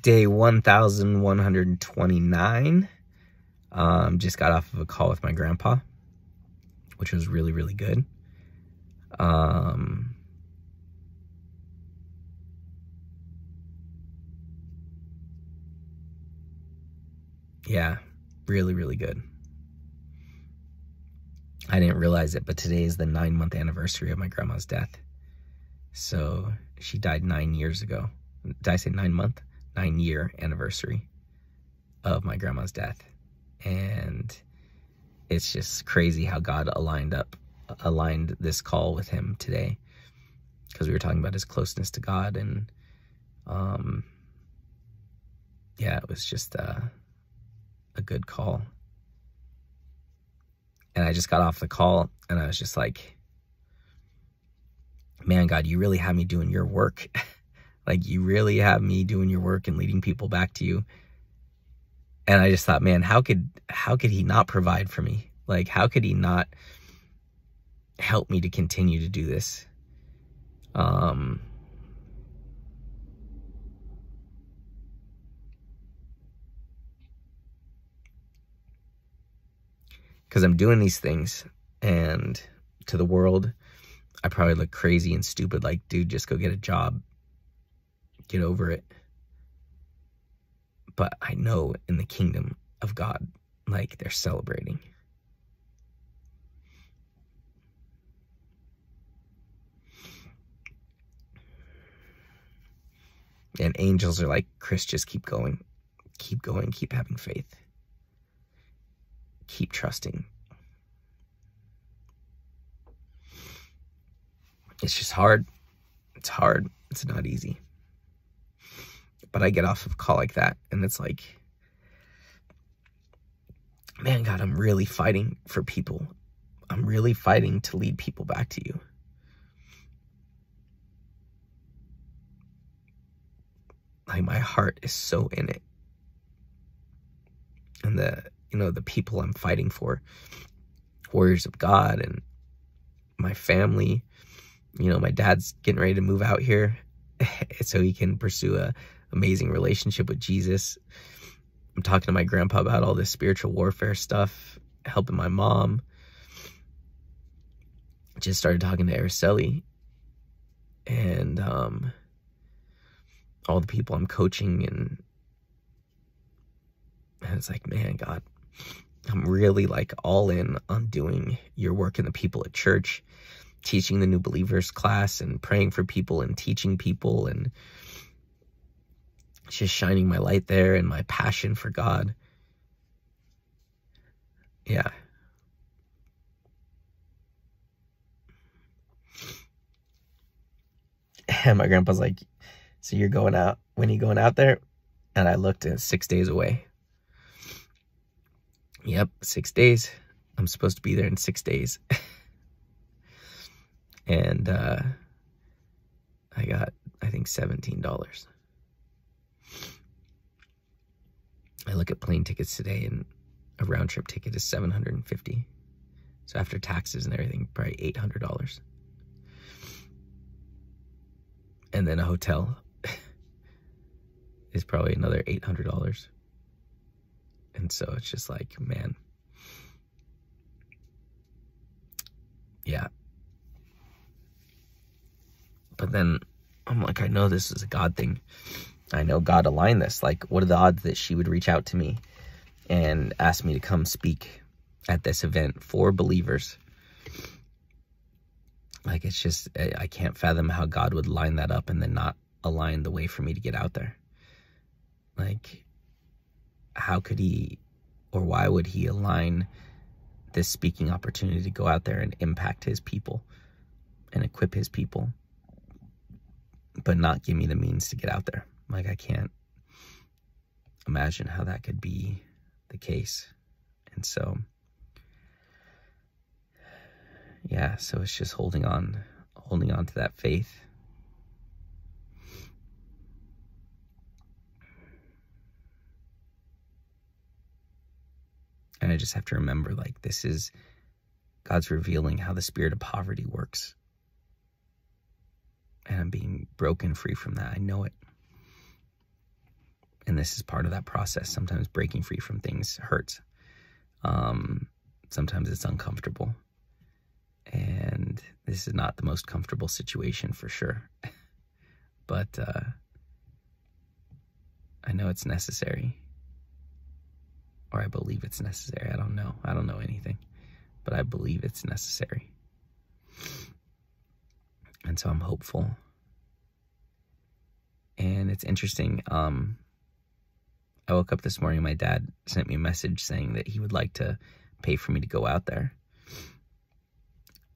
Day 1129. Just got off of a call with my grandpa, which was really, really good. Yeah, really, really good. I didn't realize it, but today is the 9-month anniversary of my grandma's death. So she died 9 years ago. Did I say 9-month? 9-year anniversary of my grandma's death. And it's just crazy how God aligned this call with him today, because we were talking about his closeness to God. And yeah, it was just a good call. And I just got off the call and I was just like, man, God, you really have me doing your work. Like, you really have me doing your work and leading people back to you. And I just thought, man, how could he not provide for me? Like, how could he not help me to continue to do this? Because I'm doing these things, and to the world, I probably look crazy and stupid. Like, dude, just go get a job. Get over it. But I know in the kingdom of God, like, they're celebrating. And angels are like, Chris, just keep going. Keep going. Keep having faith. Keep trusting. It's just hard. It's hard. It's not easy. But I get off of a call like that, and it's like, man, God, I'm really fighting for people. I'm really fighting to lead people back to you. Like, my heart is so in it. And the people I'm fighting for, warriors of God, and my family. My dad's getting ready to move out here so he can pursue a amazing relationship with Jesus. I'm talking to my grandpa about all this spiritual warfare stuff, helping my mom. Just started talking to Araceli, and all the people I'm coaching, and it's like, man, God, I'm really like all in on doing your work in the people at church, teaching the new believers class and praying for people and teaching people and just shining my light there and my passion for God. Yeah. And my grandpa's like, so you're going out, when are you going out there? And I looked at 6 days away. Yep, 6 days. I'm supposed to be there in 6 days. And I got, I think, $17. I look at plane tickets today, and a round trip ticket is $750. So after taxes and everything, probably $800. And then a hotel is probably another $800. And so it's just like, man, yeah. But then I'm like, I know this is a God thing. I know God aligned this. Like, what are the odds that she would reach out to me and ask me to come speak at this event for believers? Like, it's just, I can't fathom how God would line that up and then not align the way for me to get out there. Like, how could he, or why would he align this speaking opportunity to go out there and impact his people and equip his people, but not give me the means to get out there? Like, I can't imagine how that could be the case. And so, yeah, so it's just holding on to that faith. And I just have to remember, like, this is God's revealing how the spirit of poverty works. And I'm being broken free from that. I know it. And this is part of that process. Sometimes breaking free from things hurts. Sometimes it's uncomfortable. And this is not the most comfortable situation for sure. But I know it's necessary. Or I believe it's necessary. I don't know. I don't know anything. But I believe it's necessary. And so I'm hopeful. And it's interesting. I woke up this morning, my dad sent me a message saying that he would like to pay for me to go out there.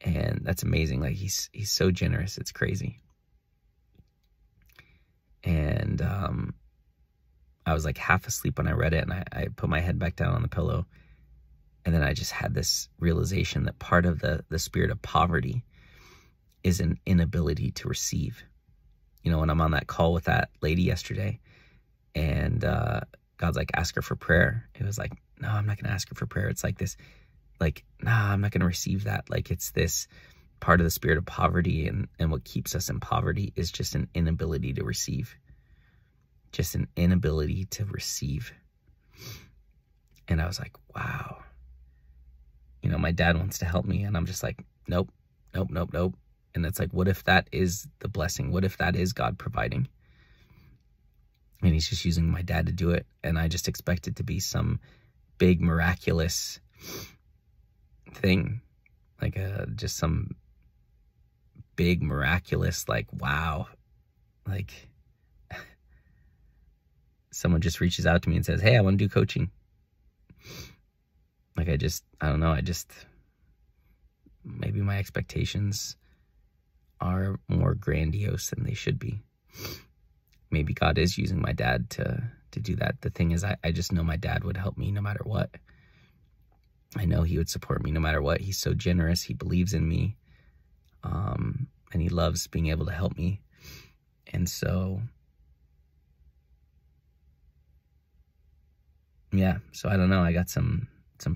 And that's amazing. Like, he's so generous. It's crazy. And I was like half asleep when I read it, and I put my head back down on the pillow. And then I just had this realization that part of the spirit of poverty is an inability to receive. You know, when I'm on that call with that lady yesterday, and God's like, ask her for prayer. It was like, no, I'm not going to ask her for prayer. It's like this, like, nah, I'm not going to receive that. Like, it's this part of the spirit of poverty, and what keeps us in poverty is just an inability to receive. Just an inability to receive. And I was like, wow. You know, my dad wants to help me, and I'm just like, nope, nope, nope, nope. And it's like, what if that is the blessing? What if that is God providing? And he's just using my dad to do it. And I just expect it to be some big miraculous thing. Like just some big miraculous, like, wow. Like, someone just reaches out to me and says, hey, I want to do coaching. Like, I don't know. Maybe my expectations are more grandiose than they should be. Maybe God is using my dad to do that. The thing is, I just know my dad would help me no matter what. I know he would support me no matter what. He's so generous. He believes in me. And he loves being able to help me. And so, yeah. So I don't know. I got some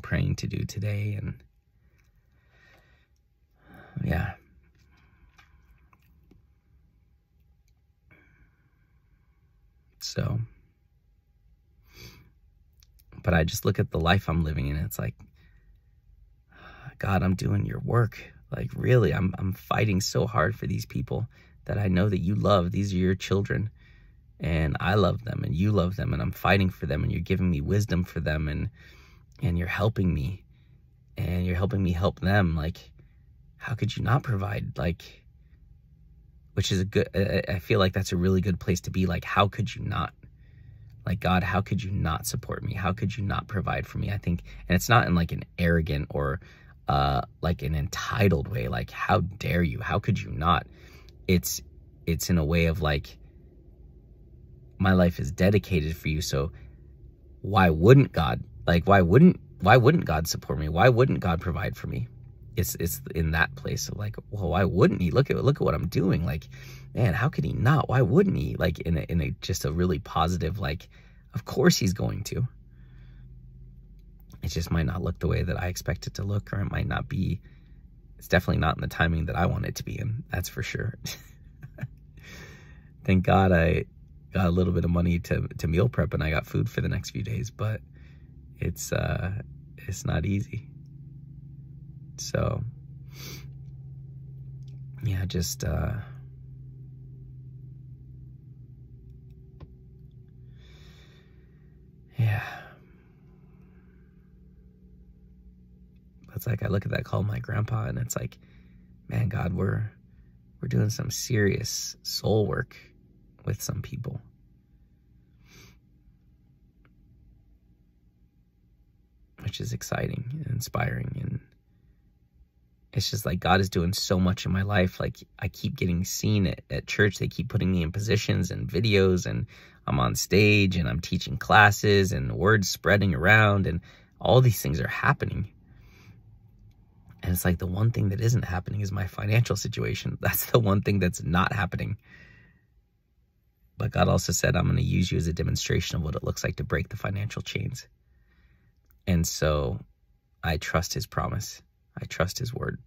praying to do today, and yeah. So, but I just look at the life I'm living in. It's like, God, I'm doing your work. Like, really, I'm fighting so hard for these people that I know that you love. These are your children, and I love them, and you love them, and I'm fighting for them, and you're giving me wisdom for them, and you're helping me, and you're helping me help them. Like, how could you not provide? Like, which is I feel like that's a really good place to be. Like, how could you not? Like, God, how could you not support me? How could you not provide for me? I think, and it's not in like an arrogant or like an entitled way. Like, how dare you? How could you not? It's in a way of like, my life is dedicated for you. So why wouldn't God? Like, why wouldn't God support me? Why wouldn't God provide for me? It's in that place of like, well, why wouldn't he? Look at what I'm doing. Like, man, how could he not? Why wouldn't he? Like, in a just a really positive, like, of course he's going to. It just might not look the way that I expect it to look, or it might not be. It's definitely not in the timing that I want it to be in. That's for sure. Thank God I got a little bit of money to meal prep, and I got food for the next few days, but it's not easy. So, yeah, just, yeah. It's like, I look at that call my grandpa, and it's like, man, God, we're doing some serious soul work with some people. Which is exciting and inspiring, and it's just like, God is doing so much in my life. Like, I keep getting seen at church. They keep putting me in positions and videos, and I'm on stage, and I'm teaching classes, and words spreading around, and all these things are happening. And it's like, the one thing that isn't happening is my financial situation. That's the one thing that's not happening. But God also said, I'm going to use you as a demonstration of what it looks like to break the financial chains. And so I trust his promise. I trust his word.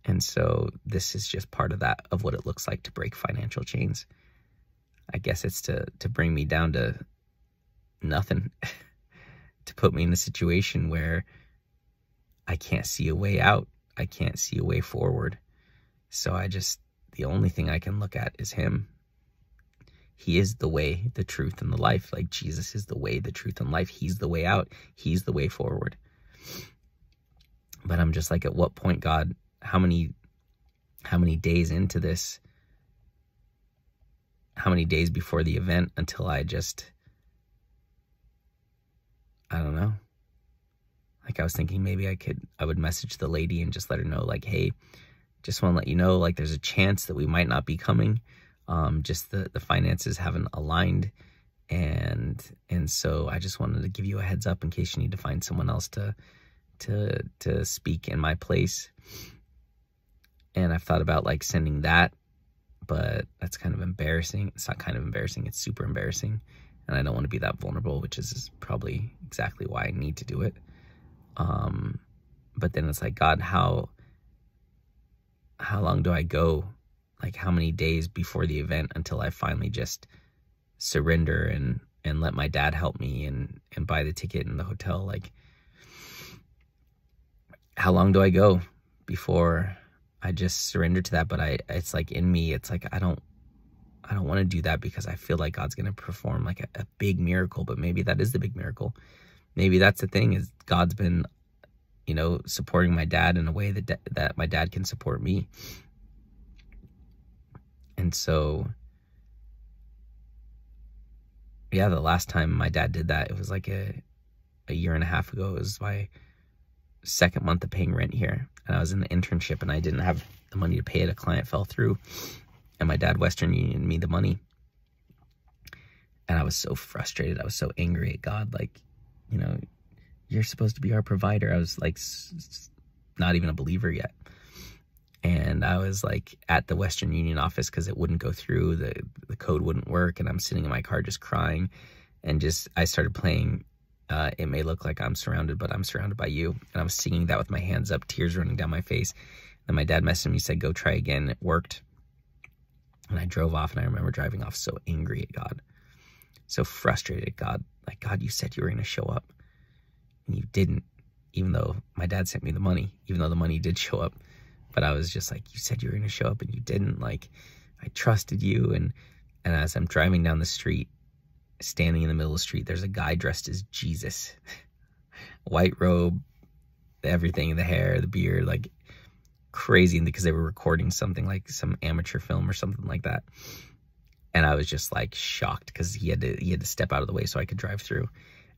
And so this is just part of that, of what it looks like to break financial chains. I guess it's to bring me down to nothing, to put me in a situation where I can't see a way out. I can't see a way forward. So the only thing I can look at is him. He is the way, the truth, and the life. Like Jesus is the way, the truth, and life. He's the way out. He's the way forward. But I'm just like, at what point, God, how many days into this, how many days before the event until I don't know. Like I was thinking maybe I would message the lady and just let her know, like, hey, just want to let you know, like, there's a chance that we might not be coming. Just the finances haven't aligned. And so I just wanted to give you a heads up in case you need to find someone else to speak in my place. And I've thought about like sending that, but that's kind of embarrassing. It's not kind of embarrassing, it's super embarrassing. And I don't want to be that vulnerable, which is probably exactly why I need to do it. But then it's like, God, how long do I go? Like how many days before the event until I finally just surrender and let my dad help me and buy the ticket and the hotel? Like, how long do I go before I just surrender to that? But it's like in me, it's like, I don't want to do that because I feel like God's going to perform like a big miracle, but maybe that is the big miracle. Maybe that's the thing, is God's been, supporting my dad in a way that my dad can support me. And so, yeah, the last time my dad did that, it was like a year and a half ago. It was my second month of paying rent here. And I was in the internship and I didn't have the money to pay it. A client fell through and my dad Western Unioned me the money. And I was so frustrated. I was so angry at God. Like, you're supposed to be our provider. I was like, not even a believer yet. And I was like at the Western Union office because it wouldn't go through. The code wouldn't work. And I'm sitting in my car just crying. And I started playing It May Look Like I'm Surrounded, But I'm Surrounded by You. And I was singing that with my hands up, tears running down my face. Then my dad messaged me, said, go try again. It worked. And I drove off, and I remember driving off so angry at God. So frustrated at God. Like, God, you said you were going to show up. And you didn't, even though my dad sent me the money, even though the money did show up. But I was just like, you said you were going to show up, and you didn't. Like, I trusted you. And as I'm driving down the street, standing in the middle of the street, there's a guy dressed as Jesus. White robe, everything, the hair, the beard, like crazy, because they were recording something like some amateur film or something like that. And I was just like shocked because he had to step out of the way so I could drive through.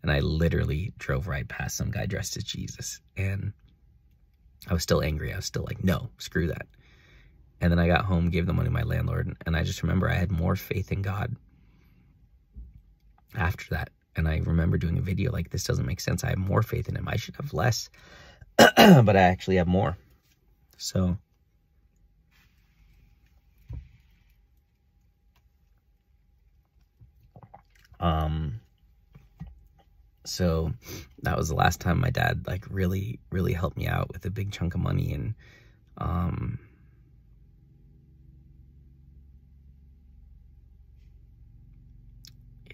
And I literally drove right past some guy dressed as Jesus. And I was still angry. I was still like, no, screw that. And then I got home, gave the money to my landlord. And I just remember I had more faith in God after that. And I remember doing a video like, this doesn't make sense. I have more faith in him. I should have less, but I actually have more. So so that was the last time my dad like really, really helped me out with a big chunk of money. And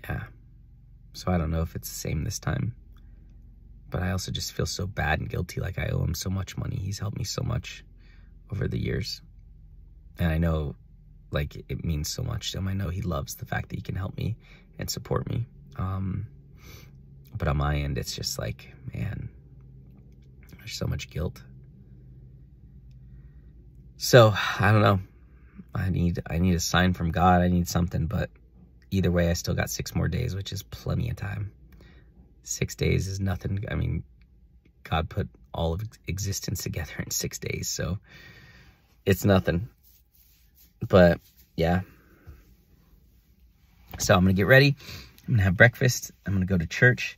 yeah, so I don't know if it's the same this time, but I also just feel so bad and guilty. Like I owe him so much money. He's helped me so much over the years. And I know like it means so much to him. I know he loves the fact that he can help me and support me. But on my end, it's just like, man, there's so much guilt. So I don't know. I need a sign from God. I need something, but either way, I still got 6 more days, which is plenty of time. 6 days is nothing. I mean, God put all of existence together in 6 days, so it's nothing. But yeah. So I'm going to get ready. I'm going to have breakfast. I'm going to go to church,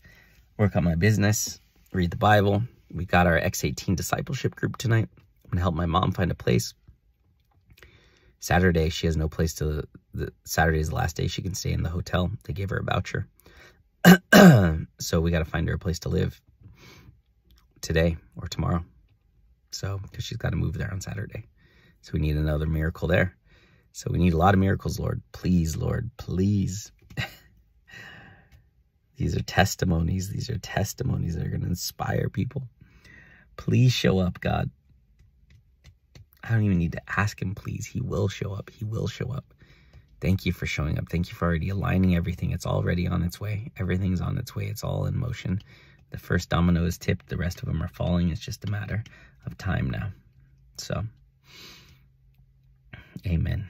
work on my business, read the Bible. We got our X18 discipleship group tonight. I'm going to help my mom find a place. Saturday, she has no place to... Saturday is the last day she can stay in the hotel. They gave her a voucher. So we got to find her a place to live today or tomorrow. So, because she's got to move there on Saturday. So we need another miracle there. So we need a lot of miracles, Lord. Please, Lord, please. These are testimonies. These are testimonies that are going to inspire people. Please show up, God. I don't even need to ask him, please. He will show up. He will show up. Thank you for showing up. Thank you for already aligning everything. It's already on its way. Everything's on its way. It's all in motion. The first domino is tipped. The rest of them are falling. It's just a matter of time now. So, amen.